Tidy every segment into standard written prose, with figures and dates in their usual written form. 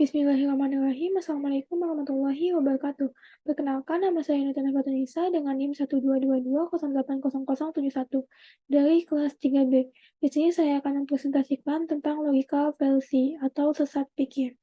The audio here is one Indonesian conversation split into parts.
Bismillahirrahmanirrahim. Assalamualaikum warahmatullahi wabarakatuh. Perkenalkan, nama saya Nurtanah Fatunisa dengan NIM 12220800071 dari kelas 3B. Di sini saya akan mempresentasikan tentang logical fallacy atau sesat pikir.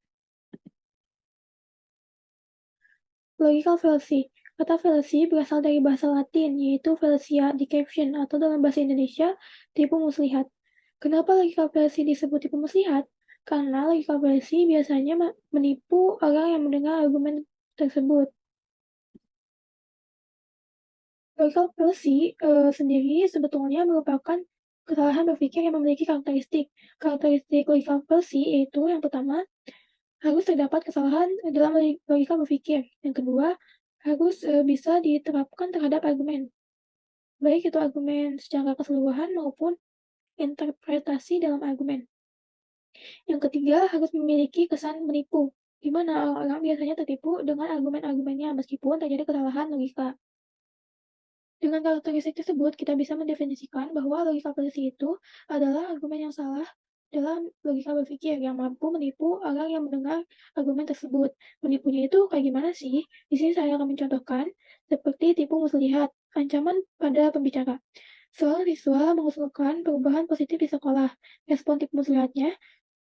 Logical fallacy. Kata fallacy berasal dari bahasa Latin, yaitu fallacia deception atau dalam bahasa Indonesia, tipu muslihat. Kenapa logical fallacy disebut tipu muslihat? Karena logical fallacy biasanya menipu orang yang mendengar argumen tersebut. Logical fallacy sendiri sebetulnya merupakan kesalahan berpikir yang memiliki karakteristik. Karakteristik logical fallacy yaitu yang pertama, harus terdapat kesalahan dalam logika berpikir. Yang kedua, harus bisa diterapkan terhadap argumen. Baik itu argumen secara keseluruhan maupun interpretasi dalam argumen. Yang ketiga, harus memiliki kesan menipu, di mana orang biasanya tertipu dengan argumen-argumennya meskipun terjadi kesalahan logika. Dengan karakteristik tersebut, kita bisa mendefinisikan bahwa logika fallacy itu adalah argumen yang salah dalam logika berpikir yang mampu menipu orang yang mendengar argumen tersebut. Menipunya itu kayak gimana sih? Di sini saya akan mencontohkan seperti tipu muslihat, ancaman pada pembicara. Seorang siswa mengusulkan perubahan positif di sekolah. Respon tipu muslihatnya,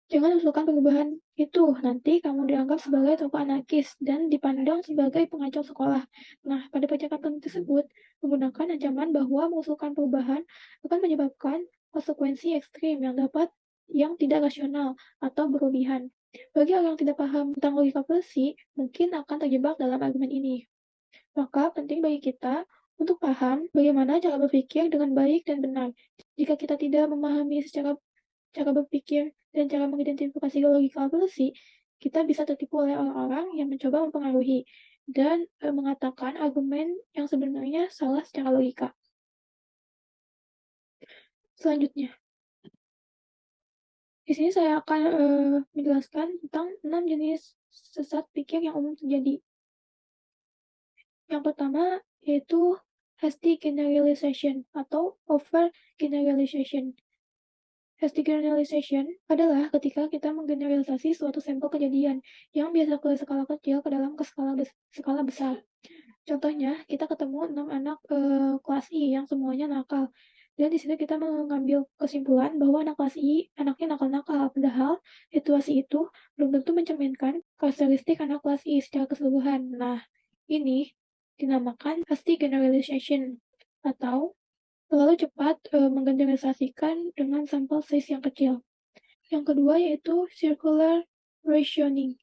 jangan usulkan perubahan itu, nanti kamu dianggap sebagai tokoh anarkis dan dipandang sebagai pengacau sekolah. Nah, pada percakapan tersebut, menggunakan ancaman bahwa mengusulkan perubahan akan menyebabkan konsekuensi ekstrim yang tidak rasional atau berlebihan. Bagi orang yang tidak paham tentang logika fallacy, mungkin akan terjebak dalam argumen ini. Maka penting bagi kita untuk paham bagaimana cara berpikir dengan baik dan benar. Jika kita tidak memahami secara cara berpikir dan cara mengidentifikasi logika fallacy, kita bisa tertipu oleh orang-orang yang mencoba mempengaruhi dan mengatakan argumen yang sebenarnya salah secara logika. Selanjutnya, di sini saya akan menjelaskan tentang 6 jenis sesat pikir yang umum terjadi. Yang pertama yaitu hasty generalization atau over generalization. Hasty generalization adalah ketika kita menggeneralisasi suatu sampel kejadian yang biasa ke skala kecil ke dalam skala besar. Contohnya, kita ketemu 6 anak kelas I yang semuanya nakal. Dan di situ kita mengambil kesimpulan bahwa anak kelas I anaknya nakal-nakal, padahal situasi itu belum tentu mencerminkan karakteristik anak kelas I secara keseluruhan. Nah, ini dinamakan hasty generalization atau terlalu cepat menggeneralisasikan dengan sampel size yang kecil. Yang kedua yaitu circular rationing,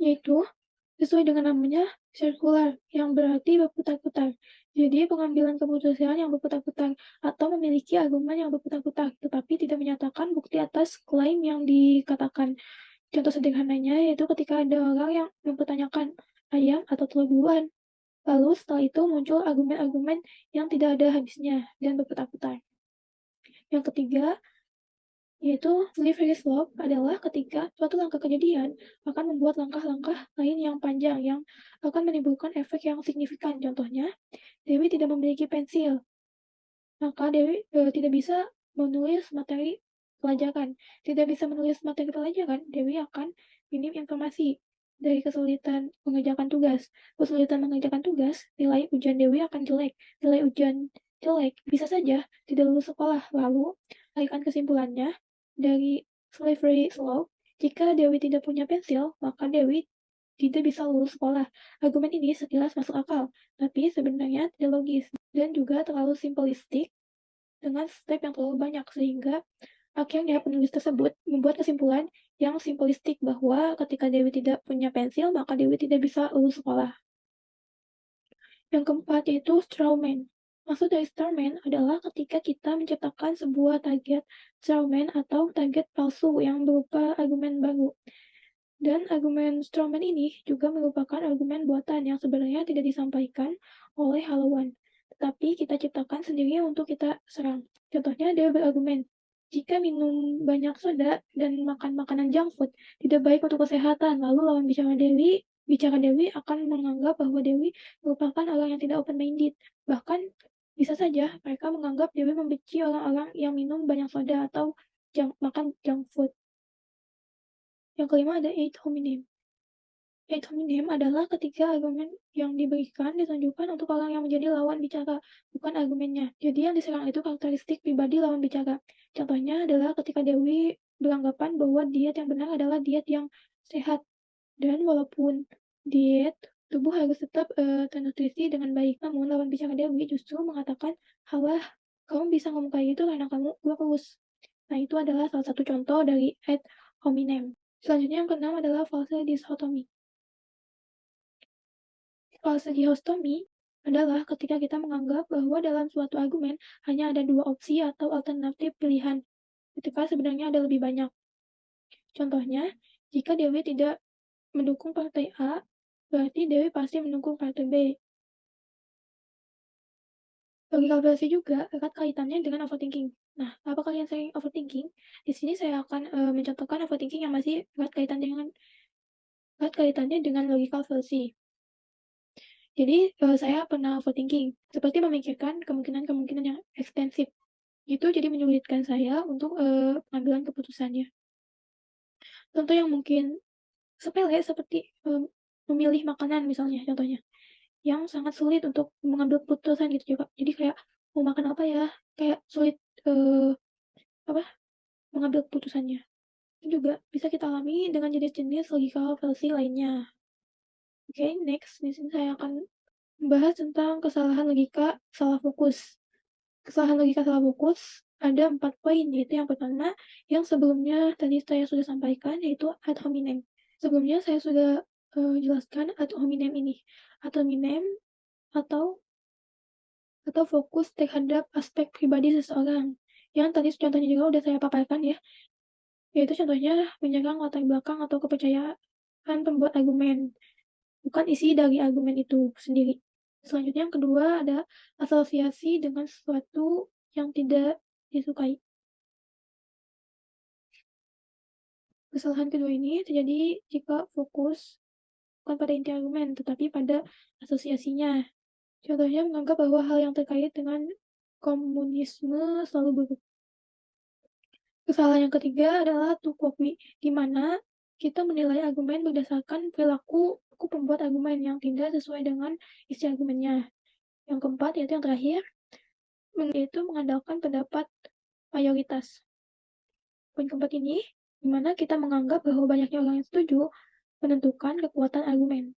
yaitu sesuai dengan namanya circular, yang berarti berputar-putar. Jadi pengambilan keputusan yang berputar-putar atau memiliki argumen yang berputar-putar, tetapi tidak menyatakan bukti atas klaim yang dikatakan. Contoh sederhananya yaitu ketika ada orang yang mempertanyakan ayam atau telur duluan. Lalu setelah itu muncul argumen-argumen yang tidak ada habisnya dan berputar-putar. Yang ketiga, yaitu slippery slope adalah ketika suatu langkah kejadian akan membuat langkah-langkah lain yang panjang yang akan menimbulkan efek yang signifikan. Contohnya, Dewi tidak memiliki pensil, maka Dewi tidak bisa menulis materi pelajaran. Tidak bisa menulis materi pelajaran, Dewi akan minim informasi. Dari kesulitan mengerjakan tugas. Kesulitan mengerjakan tugas, nilai ujian Dewi akan jelek. Nilai ujian jelek bisa saja tidak lulus sekolah. Lalu, tarikan kesimpulannya, dari slippery slope, jika Dewi tidak punya pensil, maka Dewi tidak bisa lulus sekolah. Argumen ini sekilas masuk akal, tapi sebenarnya tidak logis dan juga terlalu simplistik dengan step yang terlalu banyak sehingga akhirnya penulis tersebut membuat kesimpulan yang simplistik bahwa ketika Dewi tidak punya pensil, maka Dewi tidak bisa lulus sekolah. Yang keempat yaitu strawman. Maksud dari strawman adalah ketika kita menciptakan sebuah target strawman atau target palsu yang berupa argumen baru. Dan argumen strawman ini juga merupakan argumen buatan yang sebenarnya tidak disampaikan oleh halawan, tetapi kita ciptakan sendiri untuk kita serang. Contohnya dia berargumen, jika minum banyak soda dan makan makanan junk food tidak baik untuk kesehatan. Lalu lawan bicara Dewi akan menganggap bahwa Dewi merupakan orang yang tidak open-minded. Bahkan bisa saja mereka menganggap Dewi membenci orang-orang yang minum banyak soda atau makan junk food. Yang kelima ada ad hominem. Ad hominem adalah ketika argumen yang diberikan ditunjukkan untuk orang yang menjadi lawan bicara, bukan argumennya. Jadi yang diserang itu karakteristik pribadi lawan bicara. Contohnya adalah ketika Dewi beranggapan bahwa diet yang benar adalah diet yang sehat. Dan walaupun diet, tubuh harus tetap ternutrisi dengan baik. Namun lawan bicara Dewi justru mengatakan, "Halah, kamu bisa ngomong kayak gitu karena kamu kurus." Nah, itu adalah salah satu contoh dari ad hominem. Selanjutnya yang keenam adalah false dichotomy. False dichotomy adalah ketika kita menganggap bahwa dalam suatu argumen hanya ada dua opsi atau alternatif pilihan, ketika sebenarnya ada lebih banyak. Contohnya, jika Dewi tidak mendukung partai A, berarti Dewi pasti mendukung partai B. Logika fallacy juga erat kaitannya dengan overthinking. Nah, apa kalian sering overthinking? Di sini saya akan mencontohkan overthinking yang masih erat kaitannya dengan logika fallacy. Jadi, saya pernah overthinking, seperti memikirkan kemungkinan-kemungkinan yang ekstensif. Itu jadi menyulitkan saya untuk pengambilan keputusannya. Contoh yang mungkin sepele seperti memilih makanan misalnya contohnya, yang sangat sulit untuk mengambil keputusan gitu juga. Jadi kayak mau makan apa ya, kayak sulit apa, mengambil keputusannya. Itu juga bisa kita alami dengan jenis-jenis logika fallacy lainnya. Oke, next di sini saya akan membahas tentang kesalahan logika salah fokus. Kesalahan logika salah fokus ada 4 poin, yaitu yang pertama, yang sebelumnya tadi saya sudah sampaikan, yaitu ad hominem. Sebelumnya saya sudah jelaskan ad hominem ini. Ad hominem atau fokus terhadap aspek pribadi seseorang, yang tadi contohnya juga udah saya paparkan ya, yaitu contohnya menyerang latar belakang atau kepercayaan pembuat argumen, bukan isi dari argumen itu sendiri. Selanjutnya yang kedua ada asosiasi dengan sesuatu yang tidak disukai. Kesalahan kedua ini terjadi jika fokus bukan pada inti argumen, tetapi pada asosiasinya. Contohnya menganggap bahwa hal yang terkait dengan komunisme selalu buruk. Kesalahan yang ketiga adalah to copy, di mana kita menilai argumen berdasarkan perilaku pembuat argumen yang tidak sesuai dengan isi argumennya. Yang keempat, yaitu yang terakhir, yaitu mengandalkan pendapat mayoritas. Poin keempat ini, di mana kita menganggap bahwa banyaknya orang yang setuju menentukan kekuatan argumen.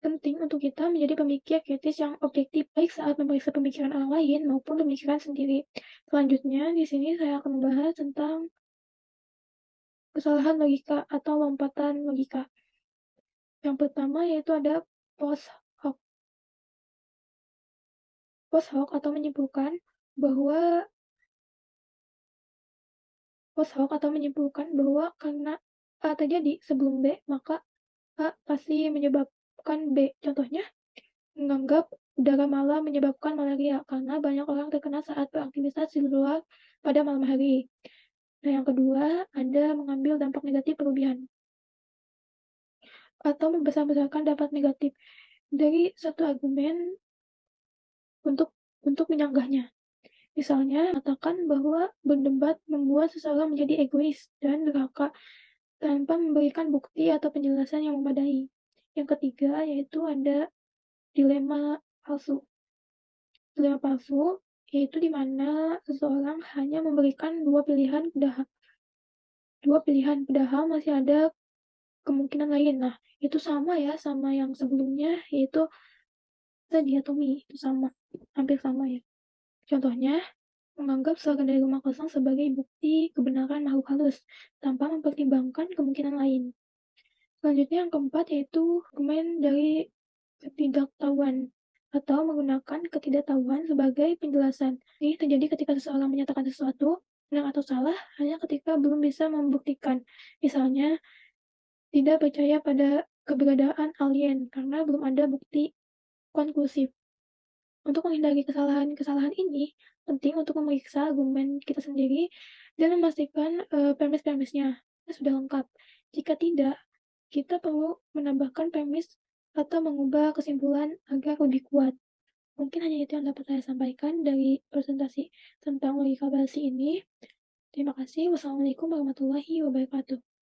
Penting untuk kita menjadi pemikir kritis yang objektif, baik saat memeriksa pemikiran orang lain maupun pemikiran sendiri. Selanjutnya, di sini saya akan membahas tentang kesalahan logika atau lompatan logika. Yang pertama yaitu ada post hoc. Post hoc atau menyimpulkan bahwa karena A terjadi sebelum B, maka A pasti menyebabkan B. Contohnya, menganggap udara malam menyebabkan malaria karena banyak orang terkena saat beraktivitas di luar pada malam hari. Nah, yang kedua, ada mengambil dampak negatif berlebihan atau membesar-besarkan dampak negatif dari satu argumen untuk menyanggahnya. Misalnya, katakan bahwa berdebat membuat seseorang menjadi egois dan durhaka tanpa memberikan bukti atau penjelasan yang memadai. Yang ketiga, yaitu ada dilema palsu. Dilema palsu yaitu di mana seseorang hanya memberikan dua pilihan padahal masih ada kemungkinan lain. Nah, itu sama ya sama yang sebelumnya, yaitu diatomi, itu sama, hampir sama ya. Contohnya, menganggap slogan dari rumah kosong sebagai bukti kebenaran makhluk halus, tanpa mempertimbangkan kemungkinan lain. Selanjutnya yang keempat yaitu argumen dari ketidaktahuan, atau menggunakan ketidaktahuan sebagai penjelasan. Ini terjadi ketika seseorang menyatakan sesuatu, benar atau salah, hanya ketika belum bisa membuktikan. Misalnya, tidak percaya pada keberadaan alien, karena belum ada bukti konklusif. Untuk menghindari kesalahan-kesalahan ini, penting untuk memeriksa argumen kita sendiri dan memastikan premis-premisnya sudah lengkap. Jika tidak, kita perlu menambahkan premis atau mengubah kesimpulan agar lebih kuat. Mungkin hanya itu yang dapat saya sampaikan dari presentasi tentang logika basi ini. Terima kasih. Wassalamualaikum warahmatullahi wabarakatuh.